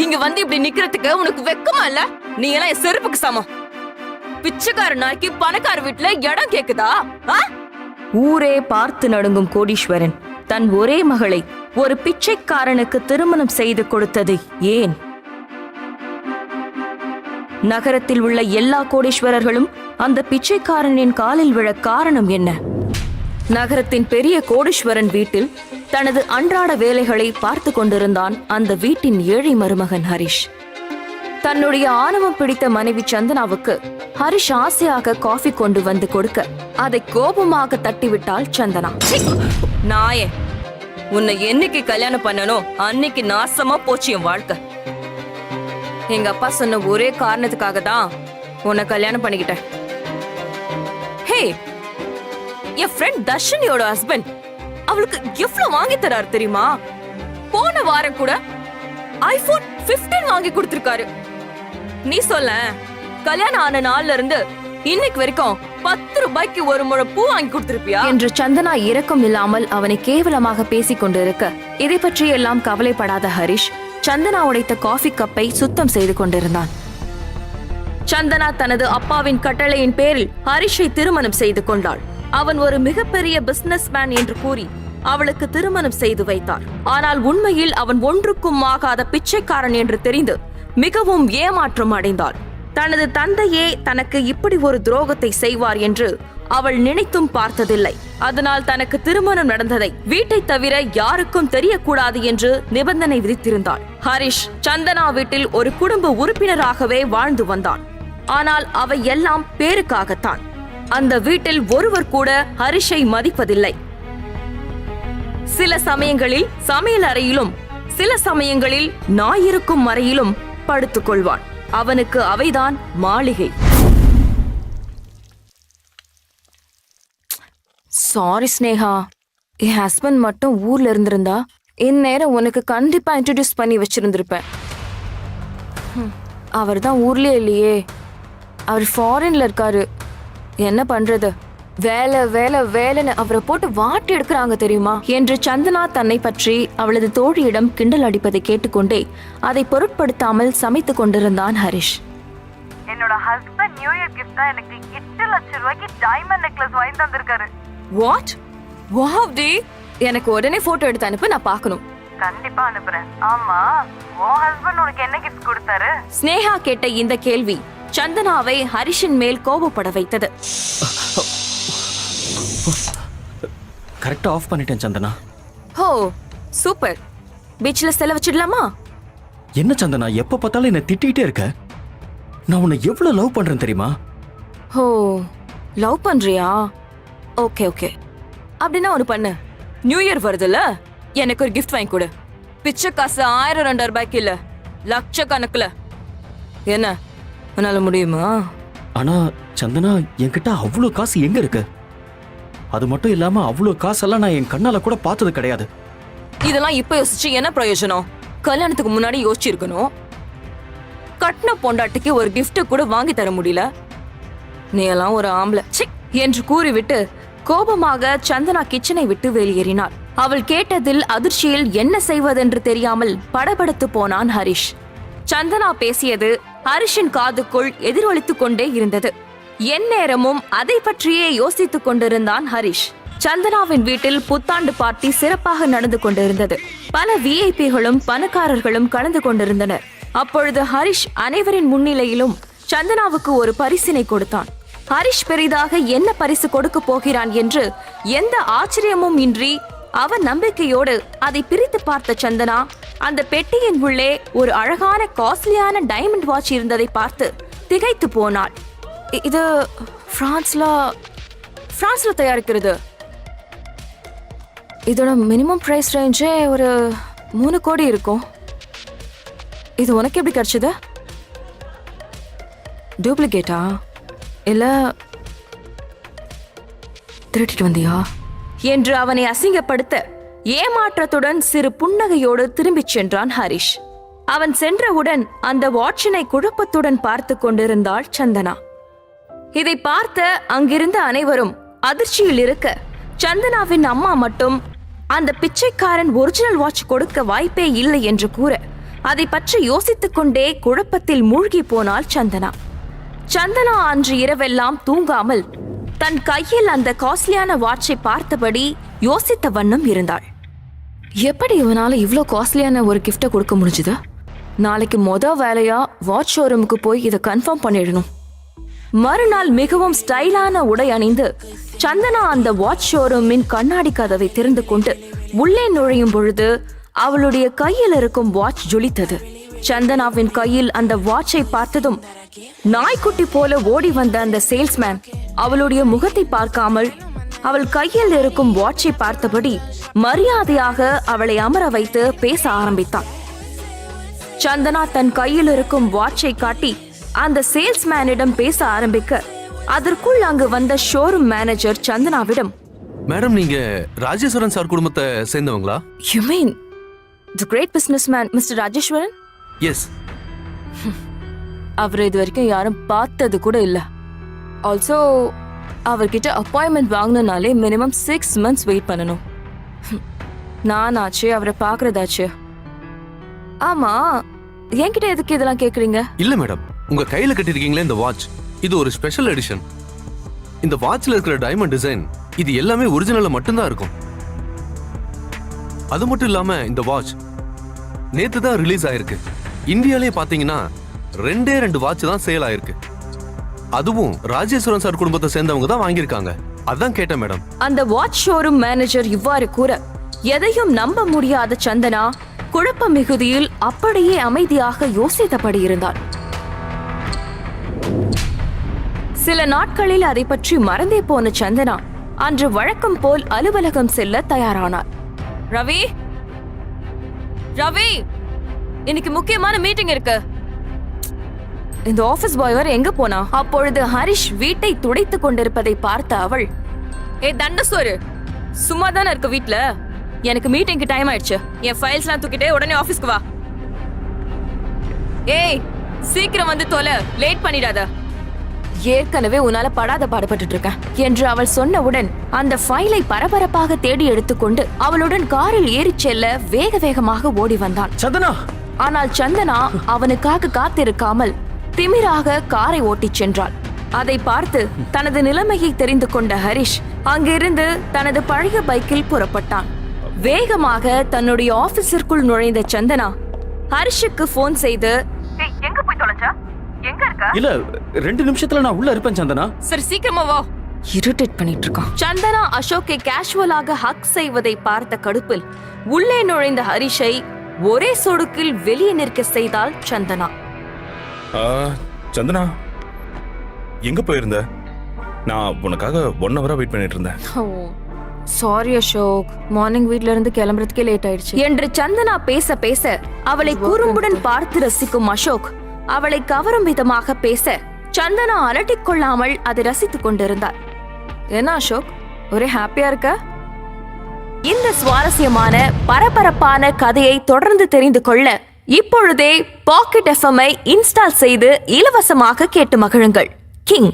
இங்க வந்து இப்படி நிக்கிறதுக்கு உனக்கு வெக்கமா இல்ல? நீ எல்லாம் என் செருப்புக்கு சமம். பிச்சைக்கார நாய்க்கு பணக்கார வீட்டுல இடம் கேக்குதா? ஊரே பார்த்து நடுங்கும் கோடீஸ்வரன் தன் ஒரே மகளை ஒரு பிச்சைக்காரனுக்கு திருமணம் செய்து கொடுத்தது ஏன்? நகரத்தில் உள்ள எல்லா கோடீஸ்வரர்களும் அந்த பிச்சைக்காரனின் காலில் விழ காரணம் என்ன? நகரத்தின் பெரிய கோடீஸ்வரன் வீட்டில் தனது அன்றாட வேலைகளை பார்த்து கொண்டிருந்தான் அந்த வீட்டின் ஏழை மருமகன் ஹரிஷ். தன்னுடைய ஆணவம் பிடித்த மனைவி சந்தனாவுக்கு ஹரிஷ் ஆசையாக காஃபி கொண்டு வந்து கொடுக்க அதை கோபமாக தட்டிவிட்டாள் சந்தனா. நாயே, உன்னை என்னைக்கு கல்யாணம் பண்ணனோ அன்னைக்கு நாசமா போச்சு என் வாழ்க்கை. எங்க அப்பா சொன்ன ஒரே காரணத்துக்காக தான் உன்னை கல்யாணம் பண்ணிக்கிட்டேன். ஹே, என் ஃப்ரெண்ட் தர்ஷினியோட ஹஸ்பண்ட் அவளுக்கு எவ்வளவு வாங்கி தராரு தெரியுமா? போன வாரம் கூட ஐபோன் 15 வாங்கி கொடுத்திருக்காரு. நீ சொல்ல, கல்யாணம் ஆன நாள்ல இருந்து இன்னைக்கு வரைக்கும் 10 ரூபாய்க்கு ஒரு முழம் பூ வாங்கி கொடுத்திருப்பியா என்று சந்தனா இரக்கம் இல்லாமல் அவனை கேவலமாக பேசிக் கொண்டிருக்க இதை பற்றி எல்லாம் கவலைப்படாத ஹரிஷ் சந்தனா உடைத்த காஃபி கப்பை சுத்தம் செய்து கொண்டிருந்தான். சந்தனா தனது அப்பாவின் கட்டளையின் பேரில் ஹரிஷை திருமணம் செய்து கொண்டாள். அவன் ஒரு மிகப்பெரிய பிசினஸ் மேன் என்று கூறி அவளுக்கு திருமணம் செய்து வைத்தார். ஆனால் உண்மையில் அவன் ஒன்றுக்கும் ஆகாத பிச்சைக்காரன் என்று தெரிந்து மிகவும் ஏமாற்றம் அடைந்தாள். தனது தந்தையே தனக்கு இப்படி ஒரு துரோகத்தை செய்வார் என்று அவள் நினைத்தும் பார்த்ததில்லை. அதனால் தனக்கு திருமணம் நடந்ததை வீட்டை தவிர யாருக்கும் தெரியக்கூடாது என்று நிபந்தனை விதித்திருந்தாள். ஹரிஷ் சந்தனா வீட்டில் ஒரு குடும்ப உறுப்பினராகவே வாழ்ந்து வந்தான். ஆனால் அவை எல்லாம் பேருக்காகத்தான். அந்த வீட்டில் ஒருவர் கூட ஹரிஷை மதிப்பதில்லை. சில சமயங்களில் சமையல் அறையிலும் சில சமயங்களில் நாயிருக்கும் அறையிலும் படுத்துக் கொள்வான். அவனுக்கு அவைதான் மாளிகை. சாரி ஸ்னேகா, என் ஹஸ்பண்ட் மட்டும் ஊர்ல இருந்திருந்தா இந்நேரம் உனக்கு கண்டிப்பா இன்ட்ரடியூஸ் பண்ணி வச்சிருந்திருப்பேன். அவர் தான் ஊர்லயே இல்லையே, அவர் ஃபாரின்ல இருக்காரு. என்ன பண்றது, வேலை வேலை வேலைன்னு அவரை போட்டு வாட்டி எடுக்கிறாங்க தெரியுமா என்று சந்தனா தன்னை பற்றி அவளது தோழியிடம் கிண்டல் அடிப்பதை கேட்டுக்கொண்டே அதை பொருட்படுத்தாமல் சமைத்துக் கொண்டிருந்தான் ஹரிஷ். என்னோட ஹஸ்பண்ட் நியூ இயர் கிஃப்டா எனக்கு 8 லட்சம் ரூபாய்க்கு டைமண்ட் நெக்லஸ் வாங்கி தந்திருக்காரு. வாட்? வாவ் டி, எனக்கு உடனே போட்டோ எடுத்து அனுப்பு, நான் பார்க்கணும். கண்டிப்பா அனுப்புறேன். ஆமா, உன் ஹஸ்பண்ட் உனக்கு என்ன கிஃப்ட் கொடுத்தாரு? ஸ்னேகா கேட்ட இந்த கேள்வி சந்தனாவை ஹரிஷின் மேல் கோபப்பட வைத்தது. கரெக்டா ஆஃப் பண்ணிட்டேன் சந்தனா. ஹோ சூப்பர், பீச்ல செல வச்சிடலாமா? என்ன சந்தனா, எப்ப பார்த்தாலும் என்ன திட்டிகிட்டே இருக்க? நான் உன்னை எவ்வளவு லவ் பண்றேன் தெரியுமா? ஹோ, லவ் பண்றியா? ஓகே ஓகே, அப்படின்னா ஒண்ணு பண்ணு, நியூ இயர் வருதுல்ல, எனக்கு ஒரு கிஃப்ட் வாங்கி கொடு. பிச்சை காசு 1000-2000 ரூபாய்க்கு இல்ல, லட்சக்கணக்குல. என்ன, உன்னால முடியுமா? ஆனா சந்தனா, என்கிட்ட அவ்வளவு காசு எங்க இருக்கு? அது மட்டும் இல்லாம அவ்வளவு காசெல்லாம் நான் என் கண்ணால கூட பார்த்தது கிடையாது. இதெல்லாம் இப்ப யோசிச்சு என்ன பிரயோஜனம்? கல்யாணத்துக்கு முன்னாடி யோசிச்சிருக்கணும். கட்டின பொண்டாட்டிக்கு ஒரு கிஃப்ட் கூட வாங்கி தர முடியல. நீ எல்லாம் ஒரு ஆம்பளை என்று கூறிவிட்டு கோபமாக சந்தனா கிச்சனை விட்டு வெளியேறினாள். அவள் கேட்டதில் அதிர்ச்சியில் என்ன செய்வதென்று தெரியாமல் படபடத்து போனான் ஹரிஷ். சந்தனா பேசியது ஹரிஷின் காதுக்குள் எதிரொலித்துக் கொண்டே இருந்தது. எந்நேரமும் அதை பற்றியே யோசித்துக் கொண்டிருந்தான் ஹரிஷ். சந்தனாவின் வீட்டில் புத்தாண்டு பார்ட்டி சிறப்பாக நடந்து கொண்டிருந்தது. பல விஐபிகளும் பணக்காரர்களும் கலந்து கொண்டிருந்தனர். அப்பொழுது ஹரிஷ் அனைவரின் முன்னிலையிலும் சந்தனாவுக்கு ஒரு பரிசினை கொடுத்தான். ஹரிஷ் பெரிதாக என்ன பரிசு கொடுக்க போகிறான் என்று எந்த ஆச்சரியமும் இன்றி அவன் நம்பிக்கையோடு அதை பிரித்து பார்த்த சந்தனா அந்த பெட்டியின் உள்ளே ஒரு அழகான காஸ்ட்லியான டைமண்ட் வாட்ச் இருந்ததை பார்த்து திகைத்து போனாள். இது பிரான்ஸ்ல தயாரிக்கிறது. இதோட மினிமம் பிரைஸ் ரேஞ்சே ஒரு 3 கோடி இருக்கும். இது உனக்கு எப்படி கிடைச்சது? டூப்ளிகேட்டா இல்ல திருட்டிட்டு வந்தியா என்று அவனை அசிங்கப்படுத்த ஏமாற்றத்துடன் சிறு புன்னகையோடு திரும்பிச் சென்றான் ஹரிஷ். அவன் சென்றவுடன் அந்த வாட்சினை குழப்பத்துடன் பார்த்து கொண்டிருந்தாள் சந்தனா. இதை பார்த்த அங்கிருந்த அனைவரும் அதிர்ச்சியில் இருக்க, சந்தனாவின் அம்மா மட்டும் அந்த பிச்சைக்காரன் ஒரிஜினல் வாட்ச் கொடுக்க வாய்ப்பே இல்லை என்று கூற, அதை பற்றி யோசித்துக் கொண்டே குழப்பத்தில் மூழ்கி போனாள் சந்தனா. சந்தனா அன்று இரவெல்லாம் தூங்காமல் தன் கையில் அந்த காஸ்ட்லியான வாட்சை பார்த்தபடி யோசித்த வண்ணம் இருந்தாள். எப்படி இவனால இவ்ளோ காஸ்ட்லியான ஒரு கிஃப்டை கொடுக்க முடிஞ்சுது? நாளைக்கு வேலையா வாட்ச் ஷோரூமுக்கு போய் இதை கன்ஃபார்ம் பண்ணிடணும். மறுநாள் மிகவும் ஸ்டைலான உடை அணிந்து சந்தனா அந்த வாட்ச் ஷோரூமின் கண்ணாடி கதவை திறந்து கொண்டு உள்ளே நுழையும் பொழுது அவளுடைய கையில் இருக்கும் வாட்ச் ஜொலித்தது. சந்தனாவின் கையில் அந்த வாட்சை பார்த்ததும் நாய்க்குட்டி போல ஓடி வந்த அந்த சேல்ஸ்மேன் அவளுடைய முகத்தை பார்க்காமல் அவள் கையில் இருக்கும் வாட்சை பார்த்தபடி மரியாதையாக அவளை அமர வைத்து பேச ஆரம்பித்தான். சந்தனா தன் கையில் இருக்கும் வாட்சை காட்டி அந்த சேல்ஸ்மேனிடம் பேச ஆரம்பிக்க அதற்குள் அங்கு வந்த ஷோரூம் மேனேஜர் சந்தனாவிடம், மேடம், நீங்க ராஜேஸ்வரன் சார் குடும்பத்தை சேர்ந்தவங்களா? You mean the great businessman Mr. Rajeswaran? Yes. அவர் இது வரைக்கும் யாரும் பார்த்தது கூட இல்ல. ஆல்சோ அவர்கிட்ட அப்பாயின்மெண்ட் வாங்கணும்னாலே மினிமம் 6 months வெயிட் பண்ணணும். நான் ஆச்சு அவரை பாக்குறதாச்சு. ஆமா, என்கிட்ட எதுக்கு இதெல்லாம் கேக்குறீங்க? இல்ல மேடம், உங்க கையில கட்டிருக்கீங்களே இந்த வாட்ச், இது ஒரு ஸ்பெஷல் எடிஷன். இந்த வாட்ச்ல இருக்கிற டைமண்ட் டிசைன் இது எல்லாமே ஒரிஜினல்ல மட்டும்தான் இருக்கும். அது மட்டும் இல்லாம இந்த வாட்ச் நேத்து தான் ரிலீஸ் ஆயிருக்கு. இந்தியாலே பாத்தீங்கன்னா 2 வாட்ச் தான் சேல் ஆயிருக்கு. அதுவும் ராஜேஸ்வரன் சார் குடும்பத்தை சேர்ந்தவங்க தான் வாங்கியிருக்காங்க. அதான் கேட்டேன் மேடம். அந்த வாட்ச் ஷோரூம் மேனேஜர் இவ்வாறு கூற எதையும் நம்ப முடியாத சந்தனா குழப்ப மிகுதியில் அப்படியே அமைதியாக யோசித்தபடி இருந்தாள். சில நாட்களில் அதை பற்றி மறந்தே போன சந்தனா அன்று வழக்கம் போல் அலுவலகம் செல்ல தயாரானார். ரவி, ரவி, இன்னைக்கு முக்கியமான மீட்டிங் இருக்கு. இந்த ஆபீஸ் பாய் வர எங்க போனா? அப்பொழுது ஹரிஷ் வீட்டை துடைத்துக் கொண்டிருப்பதை பார்த்த அவள், தண்டசோறு, சும்மா தானே இருக்க வீட்ல? எனக்கு மீட்டிங்க்கு டைம் ஆயிடுச்சு. என் ஃபைல்ஸ்லாம் தூக்கிட்டே உடனே ஆபீஸ்க்கு வா. ஏய், சீக்கிரம் வந்து தொலை, லேட் பண்ணிடாத. ஏற்கனவே உன்னால படாத பாடுபட்டு இருக்கேன் என்று அவள் சொன்னவுடன் அந்த ஃபைலை பரபரப்பாக தேடி எடுத்துக்கொண்டு அவளுடன் காரில் ஏறிச் செல்ல வேக வேகமாக ஓடி வந்தான். சந்தனா! ஆனால் சந்தனா அவனுக்காக காத்திருக்காமல் திமிராக காரை ஓட்டிச் சென்றாள். அதை பார்த்து தனது நிலைமையை தெரிந்து கொண்ட ஹரிஷ் அங்கிருந்து தனது பழைய பைக்கில் புறப்பட்டான். வேகமாக தன்னுடைய ஆபீஸிற்குள் நுழைந்த சந்தனா ஹரிஷுக்கு போன் செய்து, எங்க போய் தொலைச்சா? எங்க இருக்க? இல்ல, 2 நிமிஷத்துல நான் உள்ள இருப்பேன் சந்தனா. சரி, சீக்கிரமா வா. இரிட்டேட் பண்ணிட்டு இருக்கான். சந்தனா அசோக்கை கேஷுவலாக ஹக் செய்வதை பார்த்த கடுப்பில் உள்ளே நுழைந்த ஹரிஷை ஒரே சொடுக்கில் வெளியே நிற்க செய்தாள் சந்தனா. சந்தனா, எங்க போயிருந்த? நான் உனக்காக 1 hour வெயிட் பண்ணிட்டு இருந்தேன். சாரி அசோக், மார்னிங் வீட்ல இருந்து கிளம்புறதுக்கே லேட் ஆயிடுச்சு என்று சந்தனா பேச பேச அவளை குறும்புடன் பார்த்து ரசிக்கும் அசோக் அவளை கவரும் விதமாக பேச சந்தனா அலட்டிக் கொள்ளாமல் அதை ரசித்துக் கொண்டிருந்தார். என்ன அசோக், ஒரே ஹாப்பியா இருக்க? இந்த சுவாரஸ்யமான பரபரப்பான கதையை தொடர்ந்து தெரிந்து கொள்ள இப்பொழுதே பாக்கெட் FM-ஐ இன்ஸ்டால் செய்து இலவசமாக கேட்டு மகிழுங்கள். கிங்.